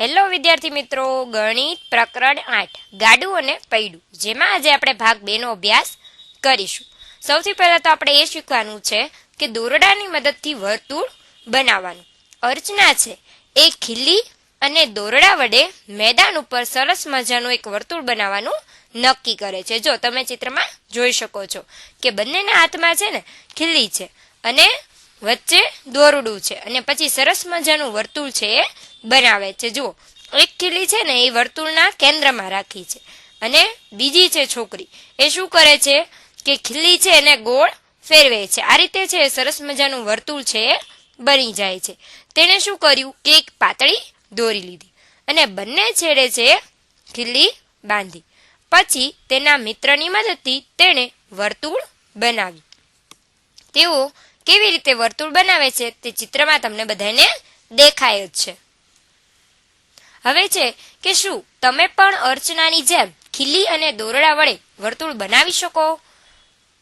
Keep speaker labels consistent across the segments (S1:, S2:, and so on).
S1: Hello વિદ્યાર્થી મિત્રો, ગણિત પ્રકરણ 8 ગાડું અને પૈડું, જેમાં આજે આપણે ભાગ 2 નો અભ્યાસ કરીશું. સૌથી પહેલા તો આપણે એ શીખવાનું છે કે દોરડાની મદદથી વર્તુળ બનાવવાનું. અર્ચના છે એ ખીલી અને દોરડા વડે મેદાન ઉપર સરસ મજાનું એક વર્તુળ બનાવવાનું નક્કી કરે છે. જો તમે ચિત્રમાં જોઈ શકો છો કે બંનેના હાથમાં છે ને ખીલી છે અને વચ્ચે દોરડું છે અને પછી સરસ મજાનું વર્તુળ છે એ બનાવે છે. જુઓ, એક ખીલી છે ને એ વર્તુળના કેન્દ્રમાં રાખી છે અને બીજી છે છોકરી, એ શું કરે છે કે ખીલી છે એને ગોળ ફેરવે છે. આ રીતે છે સરસ મજાનું વર્તુળ છે એ બની જાય છે. તેણે શું કર્યું કે એક પાતળી દોરી લીધી અને બંને છેડે છે ખીલી બાંધી. પછી તેના મિત્રની મદદથી તેણે વર્તુળ બનાવ્યું. તેઓ કેવી રીતે વર્તુળ બનાવે છે તે ચિત્રમાં તમને બધાને દેખાય જ છે. હવે છે કે શું તમે પણ અર્ચનાની જેમ ખીલી અને દોરડા વડે વર્તુળ બનાવી શકો?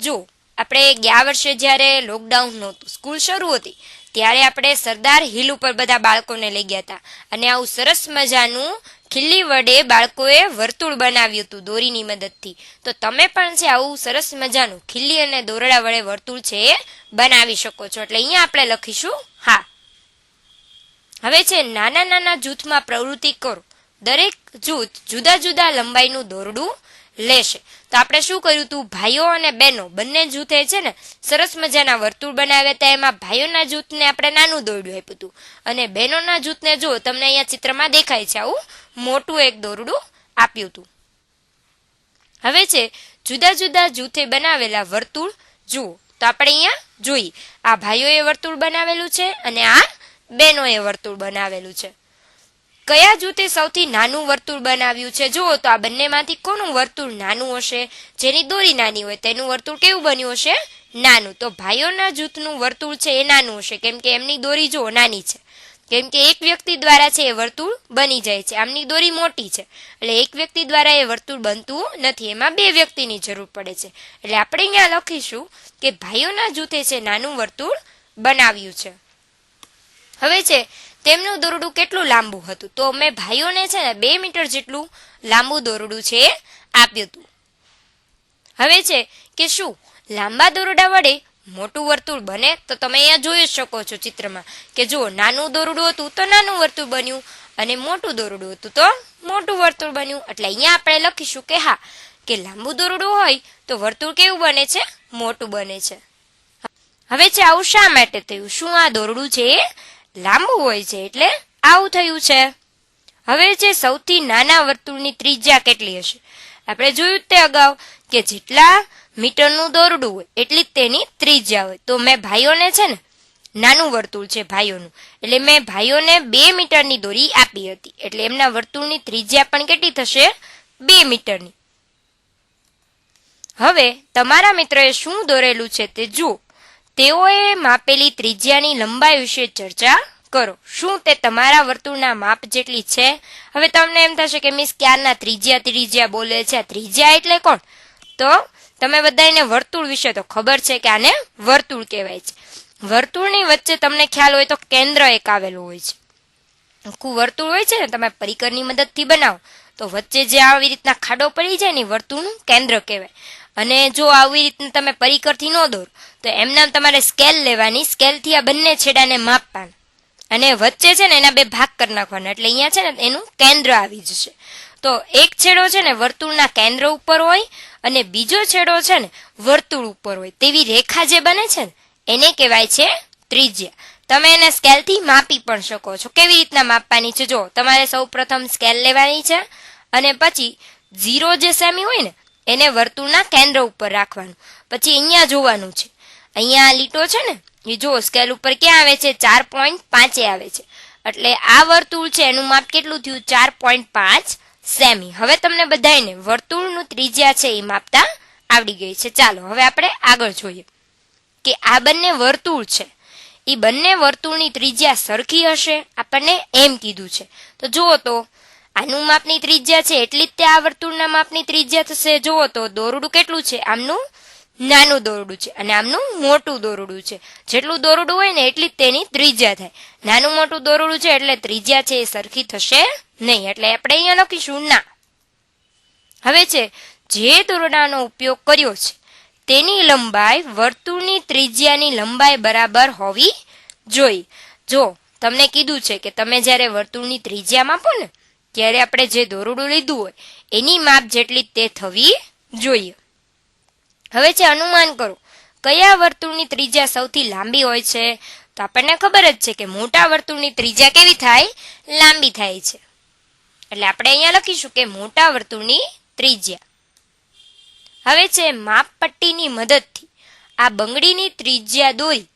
S1: જો આપણે ગયા વર્ષે જ્યારે લોકડાઉન નહોતું, સ્કૂલ શરૂ હતી, ત્યારે આપણે સરદાર હિલ ઉપર બધા બાળકોને લઈ ગયા હતા અને આવું સરસ મજાનું ખીલી વડે બાળકોએ વર્તુળ બનાવ્યું હતું દોરીની મદદથી. તો તમે પણ છે આવું સરસ મજાનું ખીલી અને દોરડા વડે વર્તુળ છે એ બનાવી શકો છો. એટલે અહીંયા આપણે લખીશું હા. હવે છે નાના નાના જૂથમાં પ્રવૃત્તિ કરો. દરેક જૂથ જુદા જુદા લંબાઈનું દોરડું લેશે. તો આપણે શું કર્યું હતું, ભાઈઓ અને બહેનો બંને જૂથે છે ને સરસ મજાના વર્તુળ બનાવ્યા હતા. એમાં ભાઈઓના જૂથને આપણે નાનું દોરડું આપ્યું હતું અને બહેનોના જૂથને જો તમને અહીંયા ચિત્રમાં દેખાય છે આવું મોટું એક દોરડું આપ્યું હતું. હવે છે જુદા જુદા જૂથે બનાવેલા વર્તુળ જુઓ. તો આપણે અહીંયા જોઈએ, આ ભાઈઓએ વર્તુળ બનાવેલું છે અને આ બહેનોએ વર્તુળ બનાવેલું છે. કયા જૂથે સૌથી નાનું વર્તુળ બનાવ્યું છે? જુઓ તો આ બંનેમાંથી કોનું વર્તુળ નાનું હશે? જેની દોરી નાની હોય તેનું વર્તુળ કેવું બન્યું હશે? નાનું. તો ભાઈઓના જૂથનું વર્તુળ છે એ નાનું હશે, કેમ કે એમની દોરી જુઓ નાની છે, કેમ કે એક વ્યક્તિ દ્વારા છે એ વર્તુળ બની જાય છે. આમની દોરી મોટી છે એટલે એક વ્યક્તિ દ્વારા એ વર્તુળ બનતું નથી, એમાં બે વ્યક્તિની જરૂર પડે છે. એટલે આપણે અહીંયા લખીશું કે ભાઈઓના જૂથે છે નાનું વર્તુળ બનાવ્યું છે. હવે છે તેમનું દોરડું કેટલું લાંબુ હતું? તો મેં ભાઈઓને છે ને 2 મીટર જેટલું લાંબુ દોરડું છે એ આપ્યું હતું. હવે છે કે શું લાંબા દોરડા વડે મોટું વર્તુળ બને? તો તમે અહીંયા જોઈ શકો છો ચિત્રમાં કે જો નાનું દોરડું હતું તો નાનું વર્તુળ બન્યું અને મોટું દોરડું હતું તો મોટું વર્તુળ બન્યું. એટલે અહીંયા આપણે લખીશું કે હા, કે લાંબુ દોરડું હોય તો વર્તુળ કેવું બને છે? મોટું બને છે. હવે છે આવું શા માટે થયું? શું આ દોરડું છે એ લાંબુ હોય છે એટલે આવું થયું છે. હવે છે સૌથી નાના વર્તુળની ત્રિજ્યા કેટલી હશે? આપણે જોયું તે અગાઉ કે જેટલા મીટરનું દોરડું હોય એટલી જ તેની ત્રિજ્યા હોય. તો મેં ભાઈઓને છે ને નાનું વર્તુળ છે ભાઈઓનું, એટલે મેં ભાઈઓને 2 મીટરની દોરી આપી હતી, એટલે એમના વર્તુળની ત્રિજ્યા પણ કેટલી થશે? 2 મીટરની. હવે તમારા મિત્રએ શું દોરેલું છે તે જુઓ. તેઓએ માપેલી ત્રિજ્યાની લંબાઈ વિશે ચર્ચા કરો. શું તે તમારા વર્તુળના માપ જેટલી છે? હવે તમને એમ થશે કે મિસ ક્યારના ત્રિજ્યા બોલે છે, ત્રિજ્યા એટલે કોણ? તો તમે બધાને વર્તુળ વિશે તો ખબર છે કે આને વર્તુળ કહેવાય છે. વર્તુળની વચ્ચે તમને ખ્યાલ હોય તો કેન્દ્ર એક આવેલું હોય છે. આખું વર્તુળ હોય છે ને, તમે પરિકરની મદદથી બનાવો તો વચ્ચે જે આવી રીતના ખાડો પડી જાય ને વર્તુળનું કેન્દ્ર કહેવાય. અને જો આવી રીતના તમે પરિકરથી ન દોરો તો એમના તમારે સ્કેલ લેવાની, સ્કેલથી આ બંને છેડાને માપવાના અને વચ્ચે છે ને એના 2 ભાગ કરી નાખવાના, એટલે અહીંયા છે ને એનું કેન્દ્ર આવી જશે. તો એક છેડો છે ને વર્તુળના કેન્દ્ર ઉપર હોય અને બીજો છેડો છે ને વર્તુળ ઉપર હોય તેવી રેખા જે બને છે ને એને કહેવાય છે ત્રિજ્યા. તમે એને સ્કેલથી માપી પણ શકો છો. કેવી રીતના માપવાની છે? જો તમારે સૌ પ્રથમ સ્કેલ લેવાની છે અને પછી 0 જે સેમી હોય ને એને વર્તુળના કેન્દ્ર ઉપર રાખવાનું. પછી અહીંયા જોવાનું છે, અહીંયા લીટો છે ને એ જો સ્કેલ ઉપર ક્યાં આવે છે? 4.5 આવે છે. એટલે આ વર્તુળ છે એનું માપ કેટલું થયું? 4.5 સેમી. હવે તમને બધાને વર્તુળનું ત્રિજ્યા છે એ માપતા આવડી ગઈ છે. ચાલો હવે આપણે આગળ જોઈએ કે આ બંને વર્તુળ છે એ બંને વર્તુળની ત્રિજ્યા સરખી હશે, આપણને એમ કીધું છે. તો જુઓ તો આનું માપની ત્રિજ્યા છે એટલી જ તે આ વર્તુળના માપની ત્રિજ્યા થશે. જુઓ તો દોરડું કેટલું છે આમનું? નાનું દોરડું છે અને આમનું મોટું દોરડું છે. જેટલું દોરડું હોય ને એટલી જ તેની ત્રિજ્યા થાય. નાનું મોટું દોરડું છે એટલે ત્રિજ્યા છે એ સરખી થશે નહીં, એટલે આપણે અહીંયા લખીશું ના. હવે છે જે દોરડાનો ઉપયોગ કર્યો છે તેની લંબાઈ વર્તુળની ત્રિજ્યાની લંબાઈ બરાબર હોવી જોઈએ. જો તમને કીધું છે કે તમે જ્યારે વર્તુળની ત્રિજ્યા માપો ને ત્યારે આપણે જે દોરડું લીધું હોય એની માપ જેટલી તે થવી જોઈએ. હવે છે અનુમાન કરો કયા વર્તુળની ત્રિજ્યા સૌથી લાંબી હોય છે? તો આપણને ખબર જ છે કે મોટા વર્તુળની ત્રિજ્યા કેવી થાય? લાંબી થાય છે. એટલે આપણે અહીંયા લખીશું કે મોટા વર્તુળની ત્રિજ્યા. હવે છે માપપટ્ટીની મદદથી આ બંગડીની ત્રિજ્યા દોરી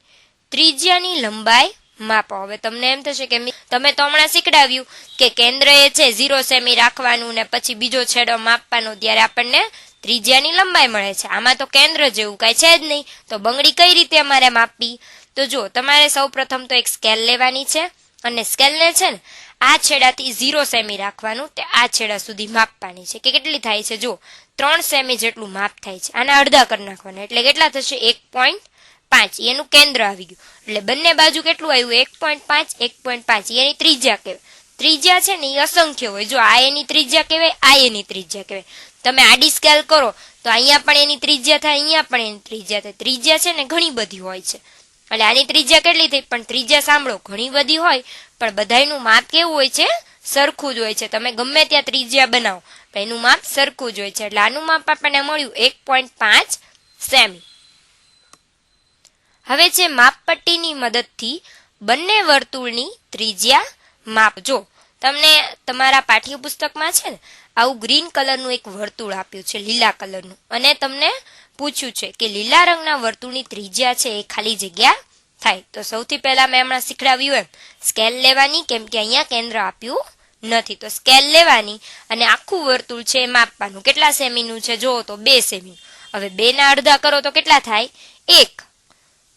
S1: ત્રિજ્યાની લંબાઈ માપો. હવે તમને એમ થશે કે તમે તો હમણાં શીખડાવ્યું કે કેન્દ્ર એ છે 0 સેમી રાખવાનું ને પછી બીજો છેડો માપવાનો, ત્યારે આપણને ત્રિજ્યાની લંબાઈ મળે છે. આમાં તો કેન્દ્ર જેવું કાંઈ છે જ નહીં, તો બંગડી કઈ રીતે અમારે માપવી? તો જો તમારે સૌ પ્રથમ તો એક સ્કેલ લેવાની છે અને સ્કેલને છે ને આ છેડાથી 0 સેમી રાખવાનું, તે આ છેડા સુધી માપવાની છે કે કેટલી થાય છે? જો 3 સેમી જેટલું માપ થાય છે. આના અડધા કરી નાખવાના એટલે કેટલા થશે? 1.5. એનું કેન્દ્ર આવી ગયું એટલે બંને બાજુ કેટલું આવ્યું? 1.5 1.5. એની ત્રિજ્યા કહેવાય. ત્રિજ્યા છે ને એ અસંખ્ય હોય. જો આ એની ત્રિજ્યા કહેવાય, આ એની ત્રિજ્યા કહેવાય. તમે આડી સ્કેલ કરો તો અહીંયા પણ એની ત્રિજ્યા થાય, અહીંયા પણ એની ત્રિજ્યા થાય. ત્રિજ્યા છે ને ઘણી બધી હોય છે, એટલે આની ત્રિજ્યા કેટલી થઈ? પણ ત્રિજ્યા સાંભળો, ઘણી બધી હોય પણ બધાયનું માપ કેવું હોય છે? સરખું જ હોય છે. તમે ગમે ત્યાં ત્રિજ્યા બનાવો પણ એનું માપ સરખું જ હોય છે. એટલે આનું માપ આપણને મળ્યું 1.5 સેમી. હવે છે માપપટ્ટીની મદદથી બંને વર્તુળની ત્રિજ્યા માપજો. તમને તમારા પાઠ્યપુસ્તકમાં છે ને આવું ગ્રીન કલરનું એક વર્તુળ આપ્યું છે, લીલા કલરનું, અને તમને પૂછ્યું છે કે લીલા રંગના વર્તુળની ત્રિજ્યા છે એ ખાલી જગ્યા થાય. તો સૌથી પહેલા મેં હમણાં શીખડાવ્યું એમ સ્કેલ લેવાની, કેમ કે અહીંયા કેન્દ્ર આપ્યું નથી. તો સ્કેલ લેવાની અને આખું વર્તુળ છે એ માપવાનું. કેટલા સેમીનું છે? જો તો 2 સેમી. હવે 2 ના અડધા કરો તો કેટલા થાય? 1.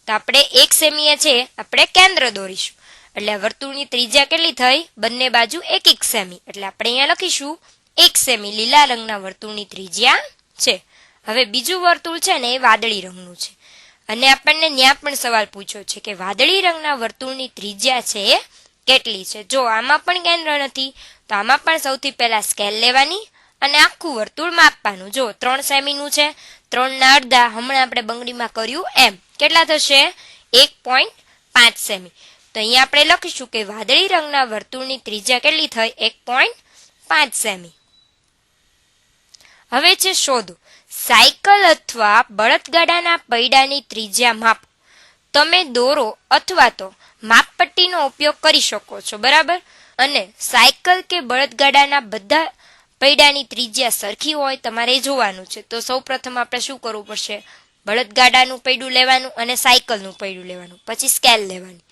S1: તો આપણે 1 સેમી છે આપણે કેન્દ્ર દોરીશું. એટલે વર્તુળની ત્રિજ્યા કેટલી થઈ? બંને બાજુ 1 સેમી. એટલે આપણે અહીંયા લખીશું 1 સેમી લીલા રંગના વર્તુળની ત્રિજ્યા છે. હવે બીજું વર્તુળ છે ને એ વાદળી રંગનું છે, અને આપણને ત્યાં પણ સવાલ પૂછ્યો છે કે વાદળી રંગના વર્તુળની ત્રિજ્યા છે કેટલી છે? જો આમાં પણ કેન્દ્ર નથી તો આમાં પણ સૌથી પહેલા સ્કેલ લેવાની અને આખું વર્તુળ માપવાનું. જો 3 સેમીનું છે, 3 ના અડધા હમણાં આપણે બંગડીમાં કર્યું એમ કેટલા થશે? 1.5 સેમી. તો અહીંયા આપણે લખીશું કે વાદળી રંગના વર્તુળની ત્રિજ્યા કેટલી થઈ? 1.5 સેમી. હવે છે શોધો સાયકલ અથવા બળદગાડાના પૈડાની ત્રિજ્યા માપો. તમે દોરો અથવા તો માપપટ્ટીનો ઉપયોગ કરી શકો છો, બરાબર? અને સાયકલ કે બળદગાડાના બધા પૈડાની ત્રિજ્યા સરખી હોય તમારે જોવાનું છે. તો સૌ પ્રથમ આપણે શું કરવું પડશે? બળદગાડાનું પૈડું લેવાનું અને સાયકલનું પૈડું લેવાનું, પછી સ્કેલ લેવાની.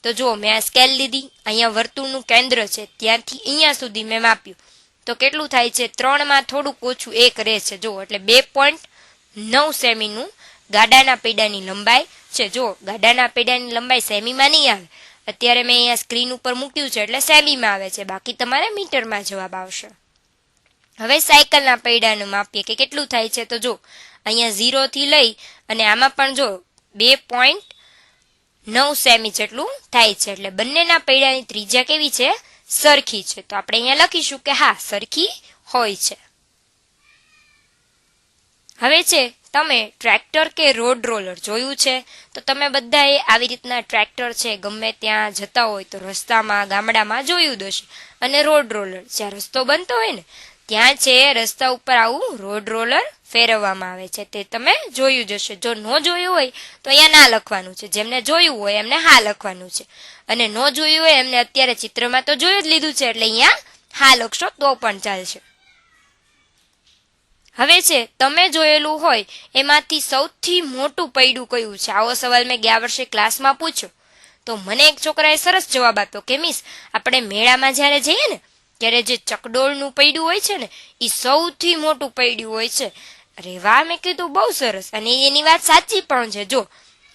S1: તો જો મેં આ સ્કેલ લીધી, અહીંયા વર્તુળનું કેન્દ્ર છે ત્યાંથી અહીંયા સુધી મેં માપ્યું તો કેટલું થાય છે? 3 માં થોડુંક ઓછું 1 રહે છે. જો એટલે 2.9 સેમીનું ગાડાના પૈડાની લંબાઈ છે. જો ગાડાના પૈડાની લંબાઈ સેમીમાં નહીં આવે, અત્યારે મેં અહીંયા સ્ક્રીન ઉપર મૂક્યું છે એટલે સેમીમાં આવે છે, બાકી તમારે મીટરમાં જવાબ આવશે. હવે સાયકલના પૈડાનું માપીએ કે કેટલું થાય છે? તો જો અહીંયા 0 થી લઈ અને આમાં પણ જો 2.9 સેમી જેટલું થાય છે. એટલે બંનેના પૈડાની ત્રિજ્યા કેવી છે? સરખી છે. તો આપણે અહીંયા લખીશું કે હા, સરખી હોય છે. હવે છે તમે ટ્રેક્ટર કે રોડ રોલર જોયું છે? તો તમે બધાએ આવી રીતના ટ્રેક્ટર છે ગમે ત્યાં જતા હોય તો રસ્તામાં ગામડામાં જોયું જ હશે. અને રોડ રોલર જ્યાં રસ્તો બનતો હોય ને ત્યાં છે રસ્તા ઉપર આવું રોડ રોલર ફેરવવામાં આવે છે, તે તમે જોયું જ હશે. જો ન જોયું હોય તો અહીંયા ના લખવાનું છે, જેમને જોયું હોય એમને હા લખવાનું છે, અને ન જોયું હોય એમને અત્યારે ચિત્રમાં તો જોયું જ લીધું છે એટલે અહીંયા હા લખશો તો પણ ચાલશે. હવે છે તમે જોયેલું હોય એમાંથી સૌથી મોટું પૈડું કયું છે? આવો સવાલ મેં ગયા વર્ષે ક્લાસમાં પૂછ્યો તો મને એક છોકરાએ સરસ જવાબ આપ્યો કે મિસ, આપણે મેળામાં જ્યારે જઈએ ને ત્યારે જે ચકડોળનું પૈડું હોય છે ને એ સૌથી મોટું પૈડું હોય છે. અરે વાહ, મેં કીધું બહુ સરસ, અને એની વાત સાચી પણ છે. જો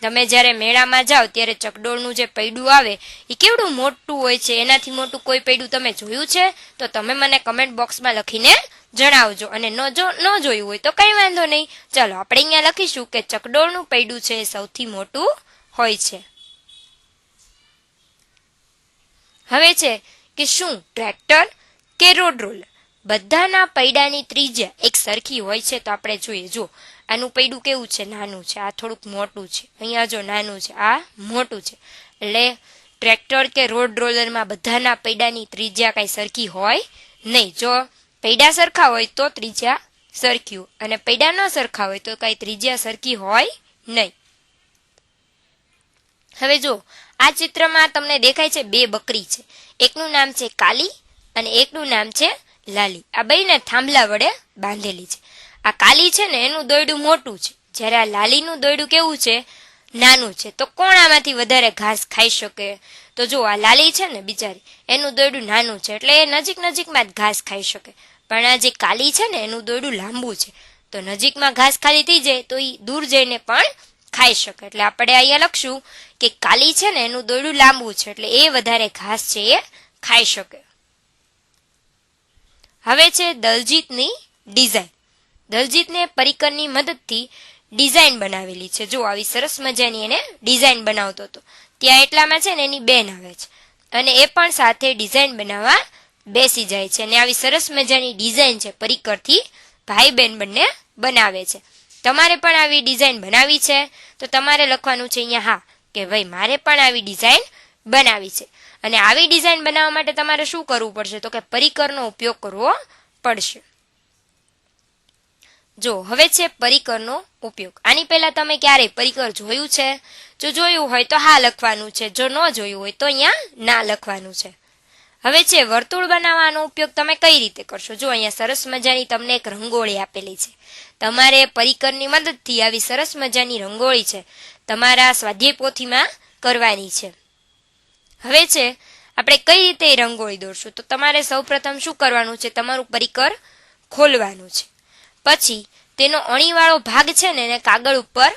S1: તમે જ્યારે મેળામાં જાઓ ત્યારે ચકડોળનું જે પૈડું આવે એ કેવડું મોટું હોય છે. એનાથી મોટું કોઈ પૈડું તમે જોયું છે? તો તમે મને કમેન્ટ બોક્સમાં લખીને જણાવજો અને જો ન જોયું હોય તો કંઈ વાંધો નહીં. ચલો આપણે અહીંયા લખીશું કે ચકડોળનું પૈડું છે એ સૌથી મોટું હોય છે. હવે છે કે શું ટ્રેક્ટર કે રોડ રોલર બધાના પૈડાની ત્રિજ્યા એક સરખી હોય છે? તો આપણે જોઈએ. જો આનું પૈડું કેવું છે? નાનું છે. આ થોડુંક મોટું છે. અહીંયા જો નાનું છે, આ મોટું છે. એટલે ટ્રેક્ટર કે રોડ રોલરમાં બધાના પૈડાની ત્રિજ્યા કઈ સરખી હોય નહીં. જો પૈડા સરખા હોય તો ત્રિજ્યા સરખી હોય અને પૈડા ન સરખા હોય તો કઈ ત્રિજ્યા સરખી હોય નહીં. હવે જો આ ચિત્રમાં તમને દેખાય છે બે બકરી છે. એકનું નામ છે કાલી અને એકનું નામ છે લાલી. આ બેયને થાંભલા વડે બાંધેલી છે. આ કાલી છે ને એનું દોયડું મોટું છે, જ્યારે આ લાલીનું દોયડું કેવું છે? નાનું છે. તો કોણ આમાંથી વધારે ઘાસ ખાઈ શકે? તો જો આ લાલી છે ને બિચારી, એનું દોયડું નાનું છે એટલે એ નજીકમાં જ ઘાસ ખાઈ શકે. પણ આ જે કાલી છે ને એનું દોયડું લાંબુ છે, તો નજીકમાં ઘાસ ખાલી થઈ જાય તો એ દૂર જઈને પણ ખાઈ શકે. એટલે આપણે અહીંયા લખશું કે કાલી છે ને એનું દોયડું લાંબુ છે એટલે એ વધારે ઘાસ છે એ ખાઈ શકે. હવે છે દલજીતની ડિઝાઇન. દલજીતને પરિકરની મદદથી ડિઝાઇન બનાવેલી છે. જો આવી સરસ મજાની એને ડિઝાઇન બનાવતો હતો. ત્યાં એટલામાં છે ને એની બેન આવે છે અને એ પણ સાથે ડિઝાઇન બનાવવા બેસી જાય છે અને આવી સરસ મજાની ડિઝાઇન છે પરિકરથી ભાઈ બેન બંને બનાવે છે. તમારે પણ આવી ડિઝાઇન બનાવી છે તો તમારે લખવાનું છે અહીંયા હા કે ભાઈ મારે પણ આવી ડિઝાઇન બનાવી છે. અને આવી ડિઝાઇન બનાવવા માટે તમારે શું કરવું પડશે? તો કે પરિકરનો ઉપયોગ કરવો પડશે. જો હવે છે પરિકરનો ઉપયોગ. આની પહેલા તમે ક્યારેય પરિકર જોયું છે? જો જોયું હોય તો હા લખવાનું છે, જો ન જોયું હોય તો અહીંયા ના લખવાનું છે. હવે છે વર્તુળ બનાવવાનો ઉપયોગ તમે કઈ રીતે કરશો? જો અહીંયા સરસ મજાની તમને એક રંગોળી આપેલી છે. તમારે પરિકરની મદદથી આવી સરસ મજાની રંગોળી છે તમારા સ્વાધ્યાય પોથીમાં કરવાની છે. હવે છે આપણે કઈ રીતે રંગોળી દોરશું? તો તમારે સૌપ્રથમ શું કરવાનું છે? તમારું પરિકર ખોલવાનું છે. પછી તેનો અણીવાળો ભાગ છે ને એને કાગળ ઉપર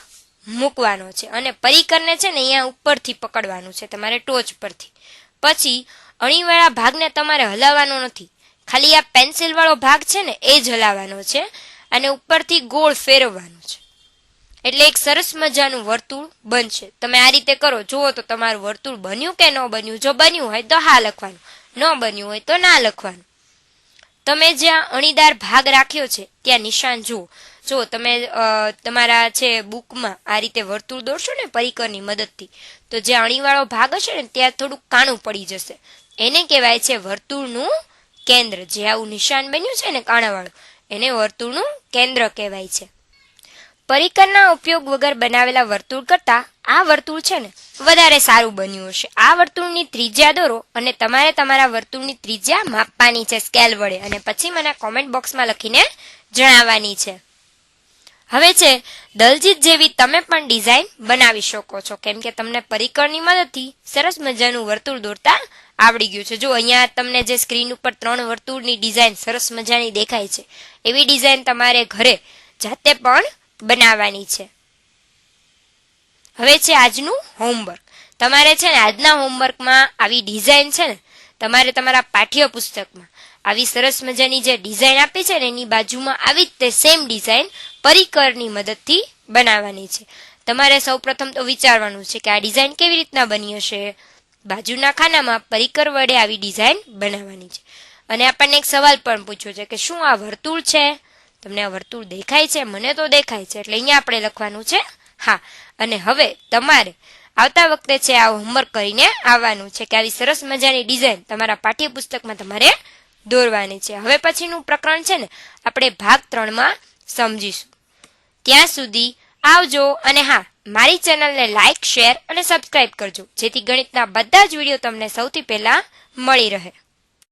S1: મૂકવાનો છે અને પરિકરને છે ને અહીંયા ઉપરથી પકડવાનું છે, તમારે ટોચ પરથી. પછી અણીવાળા ભાગને તમારે હલાવવાનો નથી, ખાલી આ પેન્સિલ વાળો ભાગ છે ને એ જ હલાવવાનો છે અને ઉપરથી ગોળ ફેરવવાનું છે. એટલે એક સરસ મજાનું વર્તુળ બનશે. તમે આ રીતે કરો, જુઓ તો તમારું વર્તુળ બન્યું કે ન બન્યું. જો બન્યું હોય તો હા લખવાનું, ન બન્યું હોય તો ના લખવાનું. તમે જ્યાં અણીદાર ભાગ રાખ્યો છે ત્યાં નિશાન જુઓ. જો તમે તમારા છે બુકમાં આ રીતે વર્તુળ દોરશો ને પરિકરની મદદથી, તો જે અણીવાળો ભાગ હશે ને ત્યાં થોડુંક કાણું પડી જશે. એને કહેવાય છે વર્તુળનું કેન્દ્ર. જે આવું નિશાન બન્યું છે ને કાણાવાળું, એને વર્તુળનું કેન્દ્ર કહેવાય છે. પરિકરના ઉપયોગ વગર બનાવેલા વર્તુળ કરતાં આ વર્તુળ છે ને વધારે સારું બન્યું હશે. આ વર્તુળની ત્રિજ્યા દોરો અને તમારે તમારા વર્તુળની ત્રિજ્યા માપવાની છે સ્કેલ વડે અને પછી મને કોમેન્ટ બોક્સમાં લખીને જણાવવાની છે. હવે છે દલજીત જેવી તમે પણ ડિઝાઇન બનાવી શકો છો, કેમ કે તમને પરિકરની મદદથી સરસ મજાનું વર્તુળ દોરતા આવડી ગયું છે. જો અહીંયા તમને જે સ્ક્રીન ઉપર 3 વર્તુળની ડિઝાઇન સરસ મજાની દેખાય છે, એવી ડિઝાઇન તમારે ઘરે જાતે પણ બનાવવાની છે. હવે છે આજનું હોમવર્ક. તમારે છે ને આજના હોમવર્કમાં આવી ડિઝાઇન છે ને તમારે તમારા પાઠ્યપુસ્તકમાં આવી સરસ મજાની જે ડિઝાઇન આપી છે ને એની બાજુમાં આવી જ તે સેમ ડિઝાઇન પરિકરની મદદથી બનાવવાની છે. તમારે સૌપ્રથમ તો વિચારવાનું છે કે આ ડિઝાઇન કેવી રીતના બની હશે. બાજુના ખાનામાં પરિકર વડે આવી ડિઝાઇન બનાવવાની છે. અને આપણને એક સવાલ પણ પૂછ્યો છે કે શું આ વર્તુળ છે? તમને આ વર્તુળ દેખાય છે? મને તો દેખાય છે. એટલે અહીંયા આપણે લખવાનું છે હા. અને હવે તમારે આવતા વખતે છે આ હોમવર્ક કરીને આવવાનું છે કે આવી સરસ મજાની ડિઝાઇન તમારા પાઠ્યપુસ્તકમાં તમારે દોરવાની છે. હવે પછીનું પ્રકરણ છે ને આપણે ભાગ 3માં સમજીશું. ત્યાં સુધી આવજો. અને હા, મારી ચેનલને લાઈક, શેર અને સબસ્ક્રાઇબ કરજો, જેથી ગણિતના બધા જ વિડીયો તમને સૌથી પહેલા મળી રહે.